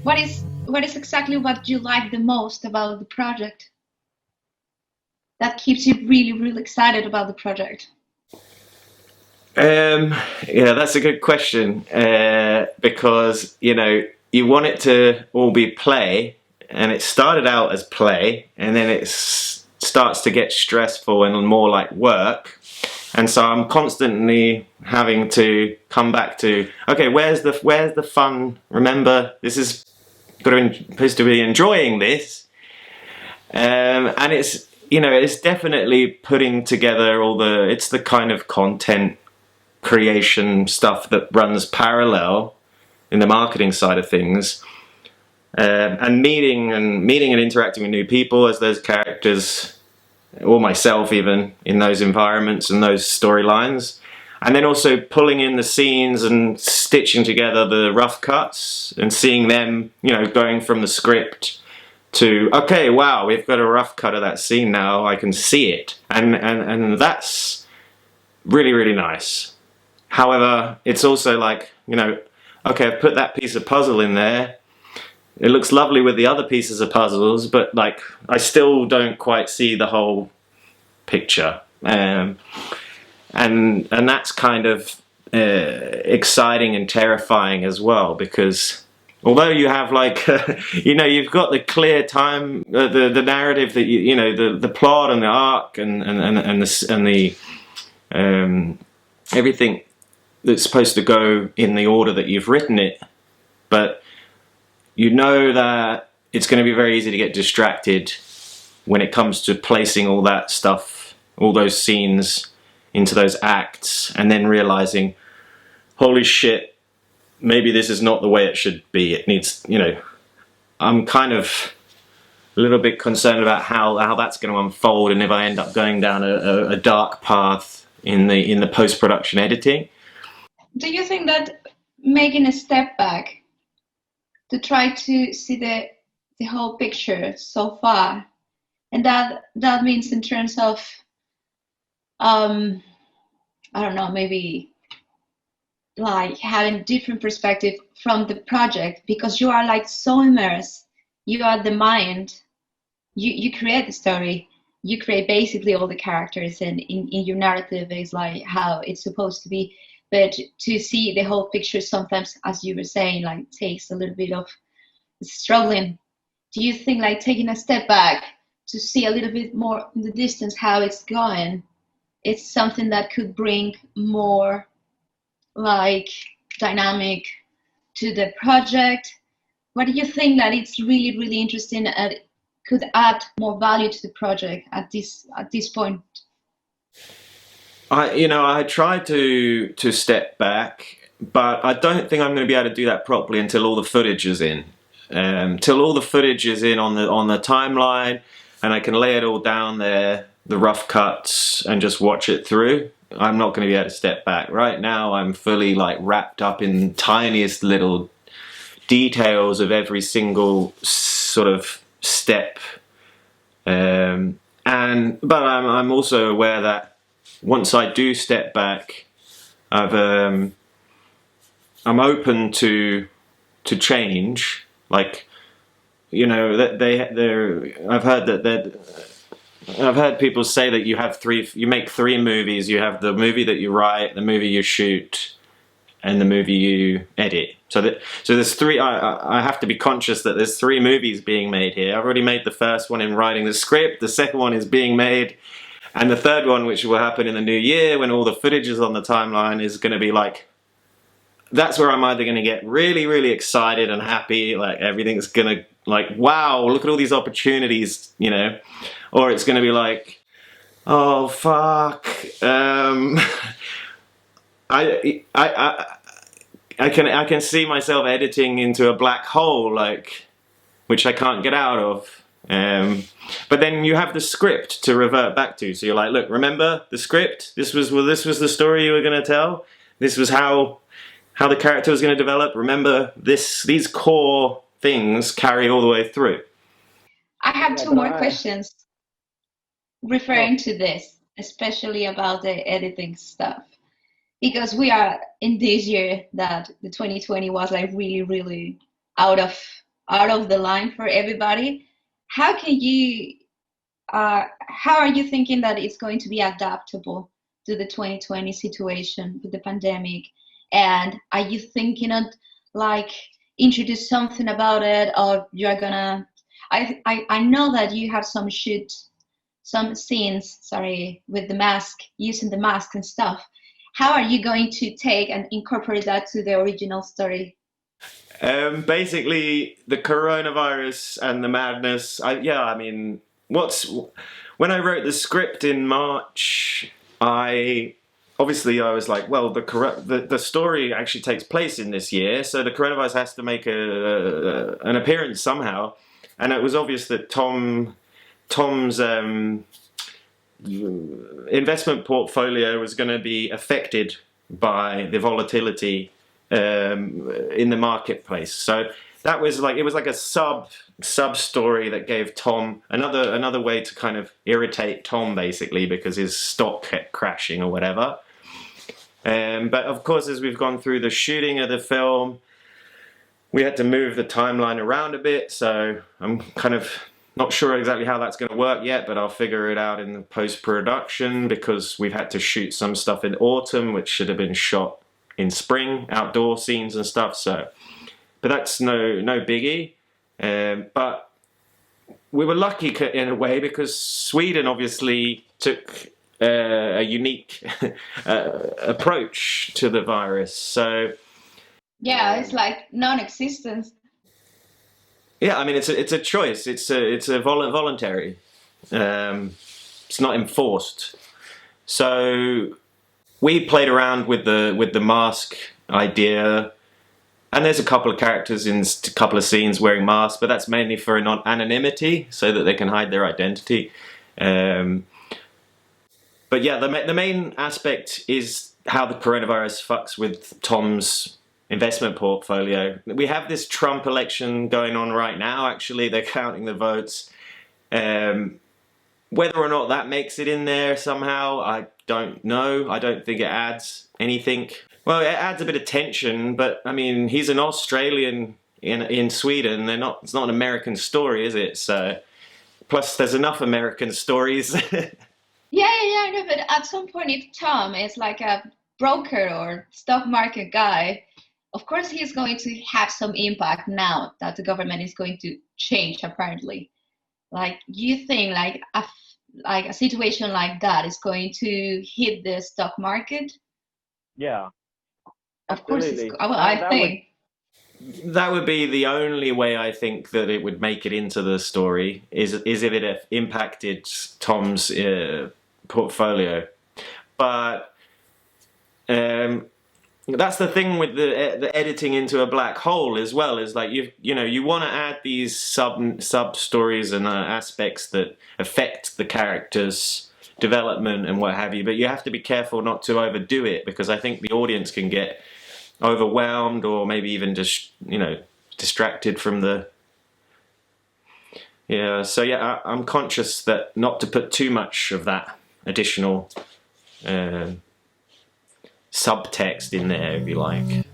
What is exactly what you like the most about the project that keeps you really, really excited about the project? Um, yeah, that's a good question because you want it to all be play, and it started out as play, and then it starts to get stressful and more like work, and so I'm constantly having to come back to okay, where's the fun? Remember, this is supposed to be enjoying this, and it's definitely putting together all the it's the kind of content creation stuff that runs parallel in the marketing side of things, and meeting and interacting with new people as those characters, or myself even in those environments and those storylines, and then also pulling in the scenes and stitching together the rough cuts and seeing them, going from the script to okay, wow, we've got a rough cut of that scene now. I can see it, and that's really really nice. However, it's also like, okay, I've put that piece of puzzle in there. It looks lovely with the other pieces of puzzles, but like I still don't quite see the whole picture. And that's kind of exciting and terrifying as well, because although you have like you've got the clear time, the narrative that the plot and the arc and the everything that's supposed to go in the order that you've written it, but you know that it's going to be very easy to get distracted when it comes to placing all that stuff, all those scenes into those acts, and then realizing, holy shit, maybe this is not the way it should be. It needs, I'm kind of a little bit concerned about how that's going to unfold, and if I end up going down a dark path in the post-production editing. Do you think that making a step back to try to see the whole picture so far, and that means in terms of I don't know, maybe like having different perspective from the project, because you are like so immersed, you are the mind, you create the story, you create basically all the characters, and in your narrative is like how it's supposed to be. But to see the whole picture sometimes, as you were saying, like takes a little bit of struggling. Do you think like taking a step back to see a little bit more in the distance how it's going, it's something that could bring more like dynamic to the project? What do you think that it's really really interesting and could add more value to the project at this point? I tried to step back, but I don't think I'm going to be able to do that properly until all the footage is in. Till all the footage is in on the timeline, and I can lay it all down there, the rough cuts, and just watch it through. I'm not going to be able to step back. Right now, I'm fully like wrapped up in tiniest little details of every single sort of step. But I'm also aware that once I do step back, I'm open to change. Like, that I've heard people say that you make three movies. You have the movie that you write, the movie you shoot, and the movie you edit. So there's three. I have to be conscious that there's three movies being made here. I've already made the first one in writing the script. The second one is being made, and the third one, which will happen in the new year when all the footage is on the timeline, is going to be like. That's where I'm either going to get really, really excited and happy, like everything's going to like, wow, look at all these opportunities, or it's going to be like, oh fuck. I can see myself editing into a black hole, like, which I can't get out of. But then you have the script to revert back to. So you're like, look, remember the script? This was the story you were going to tell. This was how the character was going to develop. Remember these core things carry all the way through. I have Yeah, two but more I questions oh referring to this, especially about the editing stuff, because we are in this year that the 2020 was like really, really out of out of the line for everybody. How can you how are you thinking that it's going to be adaptable to the 2020 situation with the pandemic? And are you thinking of like introduce something about it, or you're gonna? I know that you have some scenes, sorry, with the mask, using the mask and stuff. How are you going to take and incorporate that to the original story? Basically, the coronavirus and the madness. I mean, when I wrote the script in March, I was like, well, the story actually takes place in this year, so the coronavirus has to make an appearance somehow, and it was obvious that Tom's investment portfolio was going to be affected by the volatility in the marketplace. So that was like, it was like a sub story that gave Tom another way to kind of irritate Tom, basically, because his stock kept crashing or whatever. But of course, as we've gone through the shooting of the film, we had to move the timeline around a bit, so I'm kind of not sure exactly how that's going to work yet, but I'll figure it out in the post-production, because we've had to shoot some stuff in autumn which should have been shot in spring, outdoor scenes and stuff. So, but that's no biggie. But we were lucky in a way, because Sweden obviously took a unique approach to the virus. So Yeah, it's like non-existence. yeah, I mean, it's a choice. It's a voluntary. It's not enforced. So we played around with the mask idea, and there's a couple of characters in a couple of scenes wearing masks, but that's mainly for anonymity, so that they can hide their identity. But yeah, the main aspect is how the coronavirus fucks with Tom's investment portfolio. We have this Trump election going on right now. Actually, they're counting the votes. Whether or not that makes it in there somehow, I don't know. I don't think it adds anything. Well, it adds a bit of tension, but I mean, he's an Australian in Sweden. It's not an American story, is it? So, plus there's enough American stories. Yeah, I know, but at some point, if Tom is like a broker or stock market guy, of course he's going to have some impact now that the government is going to change, apparently. Like, you think like a situation like that is going to hit the stock market? Yeah, Of course, absolutely. well, That I that would think. That would be the only way I think that it would make it into the story, is if it impacted Tom's portfolio. But that's the thing with the editing into a black hole as well, is like you want to add these sub stories and aspects that affect the characters' development and what have you, but you have to be careful not to overdo it, because I think the audience can get overwhelmed, or maybe even just distracted from the so yeah, I'm conscious that not to put too much of that additional subtext in there, if you like.